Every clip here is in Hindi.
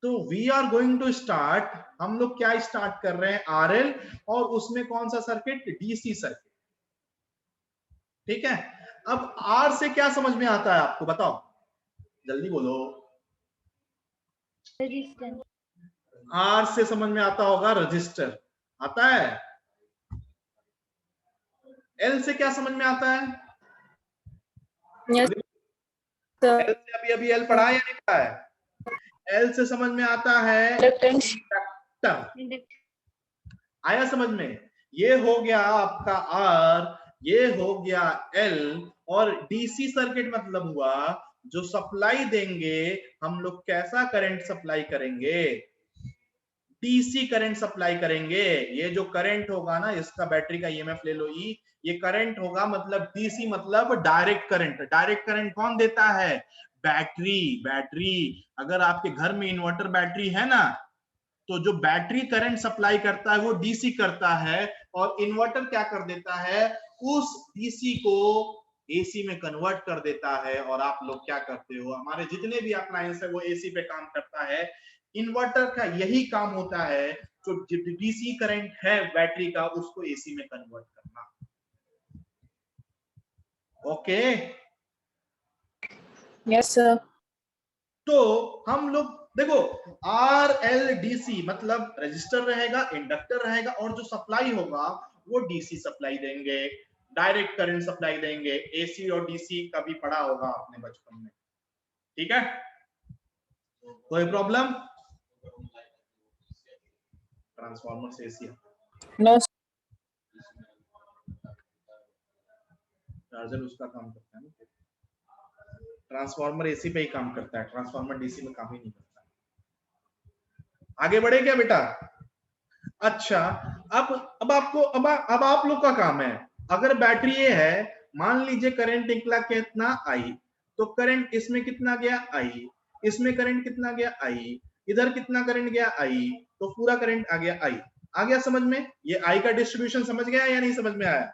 तो we are going to start, हम लोग क्या स्टार्ट कर रहे हैं, आरएल, और उसमें कौन सा सर्किट, डीसी सर्किट। ठीक है, अब आर से क्या समझ में आता है आपको, बताओ जल्दी बोलो। रेजिस्टेंस। आर से समझ में आता होगा रजिस्टर, आता है। एल से क्या समझ में आता है? यस एल से अभी एल पढ़ा या नहीं पढ़ा है? एल से समझ में आता है इंडक्टर। आया समझ में? ये हो गया आपका आर, ये हो गया एल, और डीसी सर्किट मतलब हुआ जो सप्लाई देंगे हम लोग, कैसा करंट सप्लाई करेंगे, डीसी करंट सप्लाई करेंगे। ये जो करंट होगा ना, इसका बैटरी का ईएमएफ ले लो ई, ये करंट होगा, मतलब डीसी मतलब डायरेक्ट करंट। डायरेक्ट करंट कौन देता है, बैटरी। बैटरी, अगर आपके घर में इन्वर्टर बैटरी है ना, तो जो बैटरी करंट सप्लाई करता है वो डीसी करता है, और इन्वर्टर क्या कर देता है, उस डीसी को एसी में कन्वर्ट कर देता है। और आप लोग क्या करते हो, हमारे जितने भी अप्लायंस है वो एसी पे काम करता है। इन्वर्टर का यही काम होता है, जो डीसी करंट है बैटरी का, उसको एसी में कन्वर्ट करना। Okay, yes sir. तो हम लोग देखो, आर एल डीसी मतलब रजिस्टर रहेगा, इंडक्टर रहेगा, और जो सप्लाई होगा वो डीसी सप्लाई देंगे, डायरेक्ट करंट सप्लाई देंगे। एसी और डीसी का भी पढ़ा होगा आपने बचपन में। ठीक है, कोई प्रॉब्लम? ट्रांसफार्मर से एसी, नो चार्जर उसका काम करता है ना, ट्रांसफार्मर एसी पे ही काम करता है, ट्रांसफार्मर डीसी में काम ही नहीं करता। आगे बढ़े क्या बेटा? अच्छा, अब आपको अब आप लोग का काम है, अगर बैटरी ये है, मान लीजिए करंट निकला कितना, आई, तो करंट इसमें कितना गया, आई, इसमें करंट कितना गया, आई, इधर कितना करंट गया, आई, तो पूरा करंट आ गया, आई। आ गया समझ में? ये आई का डिस्ट्रीब्यूशन समझ गया या नहीं समझ में आया?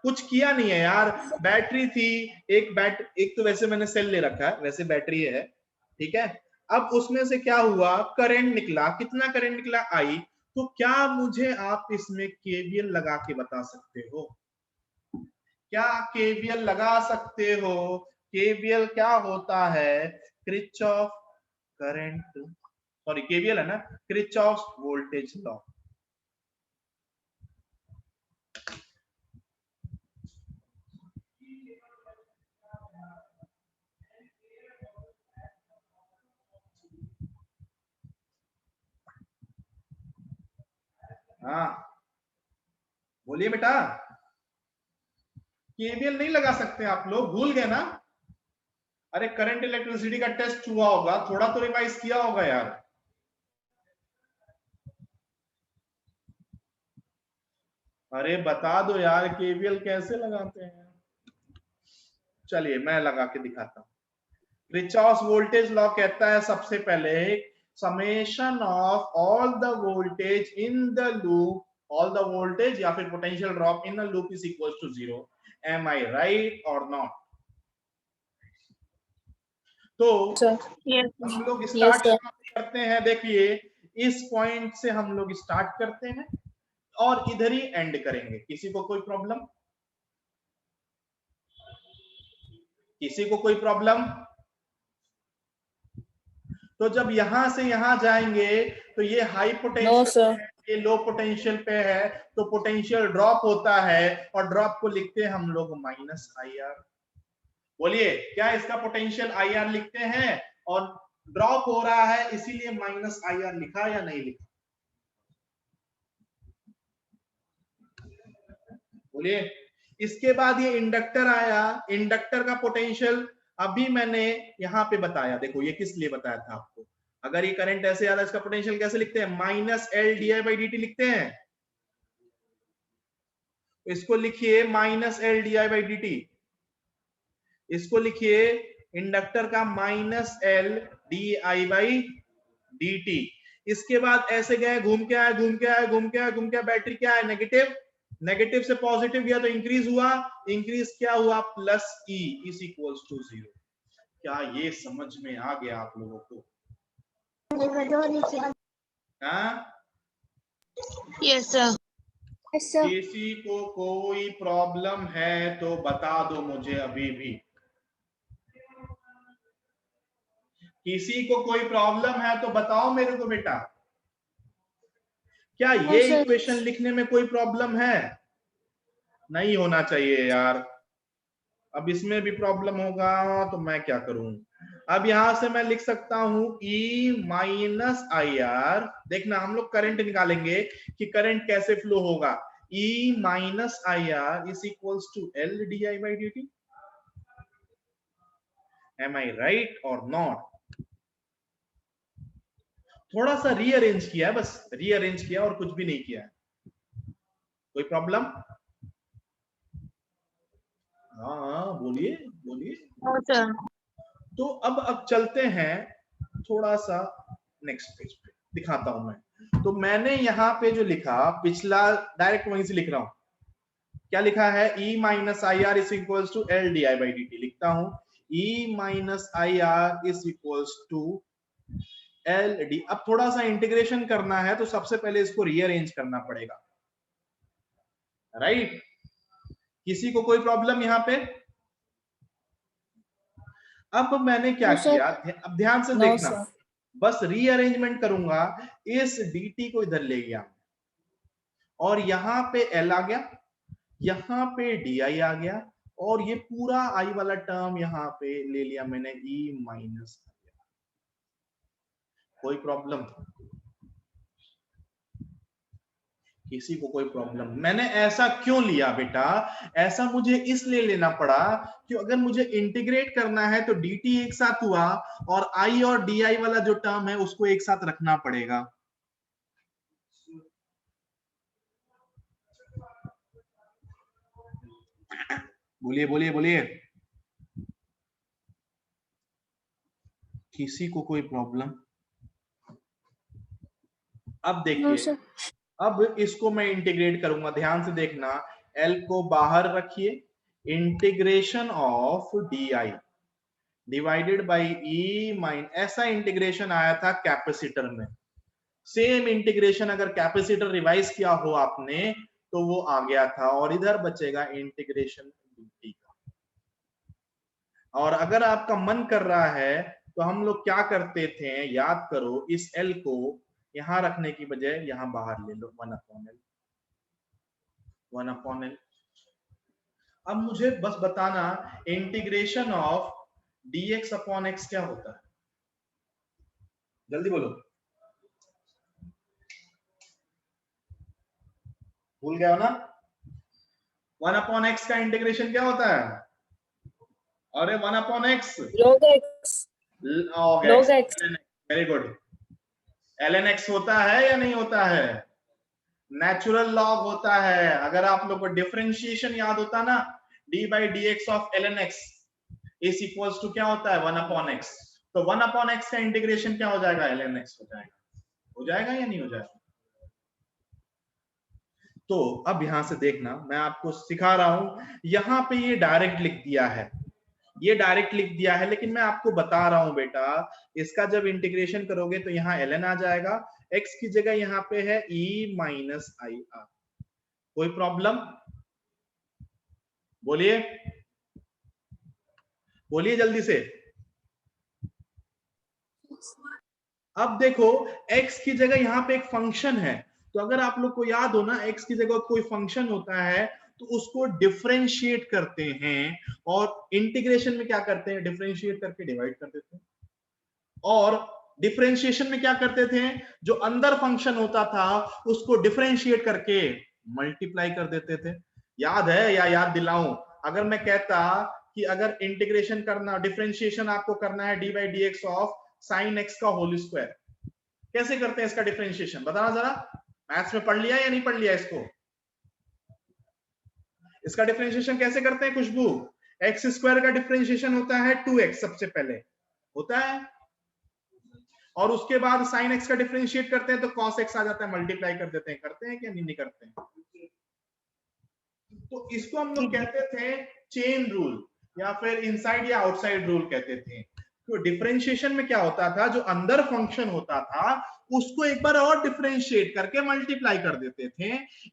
कुछ किया नहीं है यार, बैटरी थी, एक तो वैसे मैंने सेल ले रखा है, वैसे बैटरी है, ठीक है। अब उसमें से क्या हुआ, करंट निकला, कितना करंट निकला, आई। तो क्या मुझे आप इसमें केवीएल लगा के बता सकते हो? क्या केवीएल लगा सकते हो? केवीएल क्या होता है, किरचॉफ करंट, सॉरी केवीएल है ना, किरचॉफ वोल्टेज लॉ। हाँ बोलिए बेटा, केवीएल नहीं लगा सकते आप लोग, भूल गए ना? अरे करंट इलेक्ट्रिसिटी का टेस्ट हुआ होगा, थोड़ा तो रिवाइज किया होगा यार। अरे बता दो यार, केवीएल कैसे लगाते हैं? चलिए मैं लगा के दिखाता हूं। किरचॉफ वोल्टेज लॉ कहता है सबसे पहले, summation of all the voltage in the loop, all the voltage या फिर potential drop in the loop is equal to 0। Am I right or not? तो हम लोग स्टार्ट करते हैं, देखिए इस पॉइंट से हम लोग स्टार्ट करते हैं और इधर ही एंड करेंगे। किसी को कोई प्रॉब्लम? किसी को कोई प्रॉब्लम? तो जब यहां से यहां जाएंगे तो ये हाई पोटेंशियल है, ये लो पोटेंशियल पे है, तो पोटेंशियल ड्रॉप होता है, और ड्रॉप को लिखते हैं हम लोग माइनस आई आर। बोलिए, क्या इसका पोटेंशियल आई आर लिखते हैं? और ड्रॉप हो रहा है इसीलिए माइनस आई आर लिखा या नहीं लिखा? बोलिए। इसके बाद ये इंडक्टर आया, इंडक्टर का पोटेंशियल अभी मैंने यहां पे बताया, देखो ये किस लिए बताया था आपको। अगर ये करंट ऐसे आ रहा है, इसका पोटेंशियल कैसे लिखते हैं, minus L D I by D T लिखते हैं। इसको लिखिए minus L D I by D T, इसको लिखिए इंडक्टर का minus L D I by D T. इसके बाद ऐसे गए, घूम के आए, घूम के आए, घूम के आए, घूम के आए, बैटरी क्या है, नेगेटिव, नेगेटिव से पॉजिटिव गया तो इंक्रीज हुआ, इंक्रीज क्या हुआ, plus E is equals to 0। क्या ये समझ में आ गया आप लोगों को? हाँ, यस सर। Yes sir. किसी को कोई प्रॉब्लम है तो बता दो मुझे अभी भी। किसी को कोई प्रॉब्लम है तो बताओ मेरे को बेटा। क्या ये इक्वेशन लिखने में कोई प्रॉब्लम है? नहीं होना चाहिए यार। अब इसमें भी प्रॉब्लम होगा तो मैं क्या करूं? अब यहां से मैं लिख सकता हूं E माइनस आई आर। देखना हम लोग करंट निकालेंगे कि करंट कैसे फ्लो होगा। E minus I R is equals to L D I by D T. Am I right or not? थोड़ा सा रीअरेंज किया है, बस रीअरेंज किया और कुछ भी नहीं किया है। कोई प्रॉब्लम? हाँ बोलिए बोलिए। सर। तो अब चलते हैं थोड़ा सा नेक्स्ट पेज पे, दिखाता हूं मैं। तो मैंने यहाँ पे जो लिखा पिछला डायरेक्ट वहीं से लिख रहा हूं। क्या लिखा है? E minus I R is equals to L D I by D T. लिखता हूं E minus I R is equals to L D. अब थोड़ा सा इंटीग्रेशन करना है तो सबसे पहले इसको रीअरेंज करना पड़ेगा, राइट? किसी को कोई प्रॉब्लम यहाँ पे? अब मैंने क्या किया, अब ध्यान से देखना, बस रीअरेंजमेंट करूंगा। इस dt को इधर ले गया और यहां पे L आ गया, यहां पे di आ गया और ये पूरा i वाला टर्म यहां पे ले लिया मैंने E माइनस। कोई प्रॉब्लम? किसी को कोई प्रॉब्लम? मैंने ऐसा क्यों लिया बेटा? ऐसा मुझे इसलिए लेना पड़ा कि अगर मुझे इंटीग्रेट करना है तो dt एक साथ हुआ और i और di वाला जो टर्म है उसको एक साथ रखना पड़ेगा। बोलिए बोलिए बोलिए। किसी को कोई प्रॉब्लम? अब देखिए, अब इसको मैं इंटीग्रेट करूंगा, ध्यान से देखना। L को बाहर रखिए, integration of di divided by E mine. ऐसा इंटीग्रेशन आया था कैपेसिटर में। सेम इंटीग्रेशन अगर कैपेसिटर रिवाइज किया हो आपने तो वो आ गया था और इधर बचेगा इंटीग्रेशन dt का। और अगर आपका मन कर रहा है तो हम लोग क्या करते थे, याद करो, इस L को यहां रखने की बजाय यहां बाहर ले लो, 1 अपॉन L, 1 अपॉन L। अब मुझे बस बताना integration of dx upon x क्या होता है? जल्दी बोलो। भूल गया हो ना? 1 अपॉन x का इंटीग्रेशन क्या होता है? अरे 1 upon x log x। log x। Very good. ln x होता है या नहीं होता है? नेचुरल लॉग होता है। अगर आप लोग को डिफरेंशिएशन याद होता ना, d by D X of ln x is equals to क्या होता है? 1 अपॉन x। तो 1 अपॉन x का इंटीग्रेशन क्या हो जाएगा? ln x हो जाएगा। हो जाएगा या नहीं हो जाएगा? तो अब यहां से देखना, मैं आपको सिखा रहा हूं। यहां पे ये डायरेक्ट लिख दिया है, ये डायरेक्ट लिख दिया है, लेकिन मैं आपको बता रहा हूं बेटा, इसका जब इंटीग्रेशन करोगे तो यहाँ ln आ जाएगा, x की जगह यहाँ पे है E माइनस आई आर। कोई प्रॉब्लम? बोलिए बोलिए जल्दी से। अब देखो, x की जगह यहाँ पे एक फंक्शन है, तो अगर आप लोग को याद हो ना, x की जगह कोई फंक्शन होता है तो उसको डिफरेंशिएट करते हैं और इंटीग्रेशन में क्या करते हैं? डिफरेंशिएट करके डिवाइड कर देते हैं। और डिफरेंशिएशन में क्या करते थे? जो अंदर फंक्शन होता था उसको डिफरेंशिएट करके मल्टीप्लाई कर देते थे। याद है या याद दिलाऊं? अगर मैं कहता कि अगर इंटीग्रेशन करना, डिफरेंशिएशन आपको करना है D by D X of sine x का होल स्क्वायर, कैसे करते हैं इसका डिफरेंशिएशन? बताना जरा। मैथ्स में पढ़ लिया या नहीं पढ़ लिया इसको? इसका डिफरेंशिएशन कैसे करते हैं खुशबू? एक्स स्क्वायर का डिफरेंशिएशन होता है 2x, सबसे पहले होता है, और उसके बाद साइन एक्स का डिफरेंशिएट करते हैं तो कॉस एक्स आ जाता है, मल्टीप्लाई कर देते हैं। करते हैं क्या नहीं करते हैं? तो इसको हम लोग कहते थे चेन रूल या फिर इनसाइड या आउटसाइड रूल कहते थे। तो डिफरेंशिएशन में क्या होता था, जो अंदर फंक्शन होता था उसको एक बार और डिफरेंशिएट करके मल्टीप्लाई कर देते थे।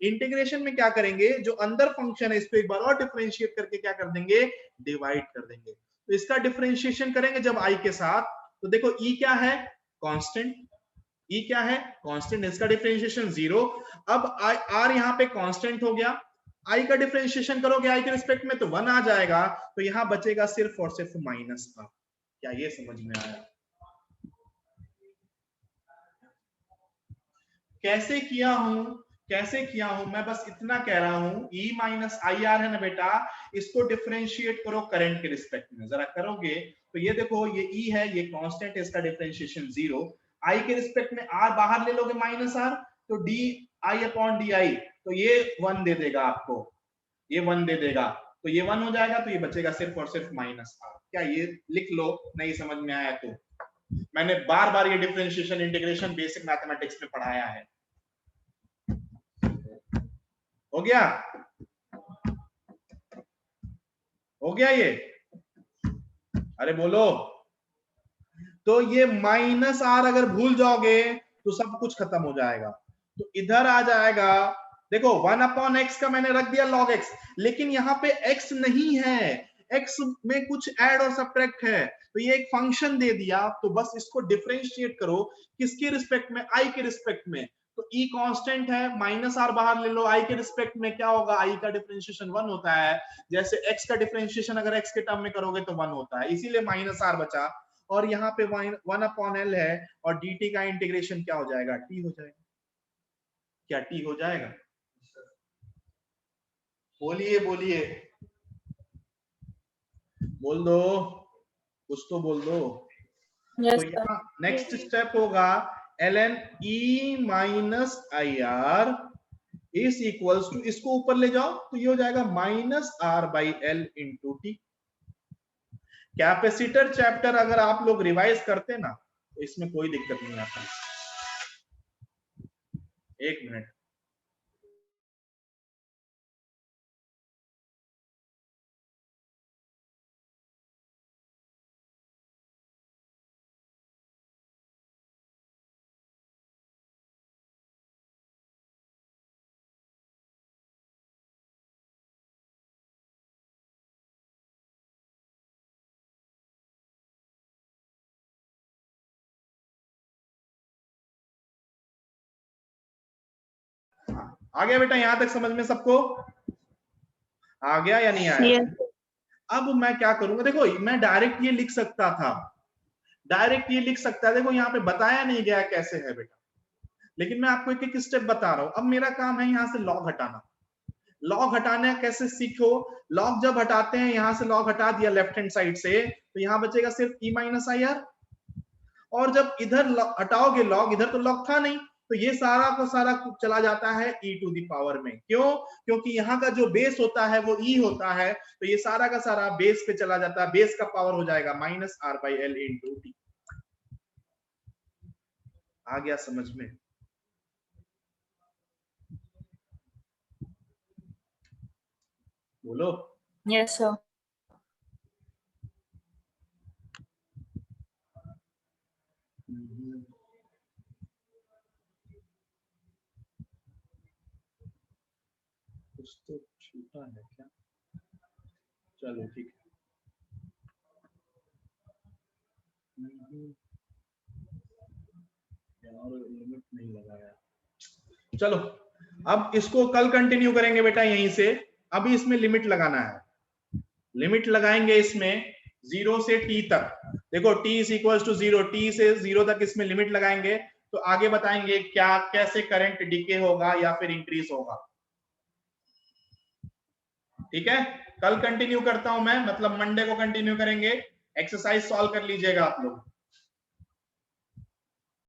इंटीग्रेशन में क्या करेंगे, जो अंदर फंक्शन है इसको एक बार और डिफरेंशिएट करके क्या कर देंगे, डिवाइड कर देंगे। तो इसका डिफरेंशिएशन करेंगे जब आई के साथ, तो देखो ई क्या है, कांस्टेंट। ई क्या है, कांस्टेंट, इसका डिफरेंशिएशन 0। अब आर यहाँ पे कांस्टेंट हो गया, आई का डिफरेंशिएशन करोगे आई के रिस्पेक्ट में तो 1 आ जाएगा, तो यहां बचेगा सिर्फ और सिर्फ माइनस का। क्या ये समझ में आया? कैसे किया हूं, कैसे किया हूं, मैं बस इतना कह रहा हूं, e माइनस आई आर है ना बेटा, इसको डिफरेंशिएट करो करंट के रिस्पेक्ट में, जरा करोगे तो ये देखो, ये e है, ये कांस्टेंट है, इसका डिफरेंशिएशन 0, i के रिस्पेक्ट में r बाहर ले लोगे माइनस r, तो D I upon D I, तो ये 1 दे देगा आपको, ये 1 दे देगा, तो ये 1 हो जाएगा, तो ये बचेगा सिर्फ और सिर्फ माइनस r। क्या ये लिख लो, नहीं समझ में आया तो मैंने बार बार ये डिफरेंशिएशन इंटीग्रेशन बेसिक मैथमेटिक्स में पढ़ाया है। हो गया, हो गया ये, अरे बोलो। तो ये माइनस आर अगर भूल जाओगे तो सब कुछ खत्म हो जाएगा, तो इधर आ जाएगा, देखो 1 अपॉन एक्स का मैंने रख दिया लॉग एक्स, लेकिन यहाँ पे एक्स नहीं है, एक्स में कुछ ऐड और सब्ट्रैक्ट है, तो ये एक फंक्शन दे दिया, तो बस इसको डिफरेंशिएट करो, किसके रिस्पेक्ट में, आई के रिस्पेक्ट में, तो e कांस्टेंट है, माइनस आर बाहर ले लो, i के रिस्पेक्ट में क्या होगा, i का डिफरेंशिएशन 1 होता है, जैसे x का डिफरेंशिएशन अगर x के टर्म में करोगे तो 1 होता है, इसीलिए माइनस आर बचा, और यहाँ पे 1 अपॉन एल है, और dt का इंटीग्रेशन क्या हो जाएगा, t हो जाएगा। क्या t हो जाएगा, बोलिए बोलिए, बोल दो, कुछ तो बोल दो। Yes, तो यहाँ नेक्स्ट स्टेप होगा ln e minus I R is equals to, इसको ऊपर ले जाओ तो ये हो जाएगा minus R by L into T. Capacitor chapter अगर आप लोग रिवाइज करते ना तो इसमें कोई दिक्कत नहीं आता। एक मिनट, आ गया बेटा, यहां तक समझ में सबको आ गया या नहीं आया? yes. अब मैं क्या करूंगा, देखो मैं डायरेक्ट ये लिख सकता था, डायरेक्ट ये लिख सकता है, देखो यहाँ पे बताया नहीं गया कैसे है बेटा, लेकिन मैं आपको एक एक स्टेप बता रहा हूं। अब मेरा काम है यहाँ से लॉग हटाना, लॉग हटाना कैसे सीखो, लॉग जब हटाते हैं, यहां से लॉग हटा दिया लेफ्ट हैंड साइड से, तो यहां बचेगा सिर्फ e माइनस आई आर, और जब इधर हटाओगे लॉग, इधर तो लॉग था नहीं, तो ये सारा का सारा चला जाता है e टू दी पावर में, क्यों, क्योंकि यहाँ का जो बेस होता है वो e होता है, तो ये सारा का सारा बेस पे चला जाता है, बेस का पावर हो जाएगा minus R by L into T. आ गया समझ में? बोलो। Yes, sir. कुछ तो छूटा है क्या, चलो ठीक है। यार लिमिट नहीं लगाया, चलो अब इसको कल कंटिन्यू करेंगे बेटा यहीं से, अभी इसमें लिमिट लगाना है, लिमिट लगाएंगे इसमें 0 से t तक, देखो t is equal to 0, t से 0 तक इसमें लिमिट लगाएंगे, तो आगे बताएंगे क्या कैसे करंट डिके होगा या फिर इंक्रीज होगा। ठीक है, कल कंटिन्यू करता हूं मैं, मतलब मंडे को कंटिन्यू करेंगे, एक्सरसाइज सॉल्व कर लीजिएगा आप लोग।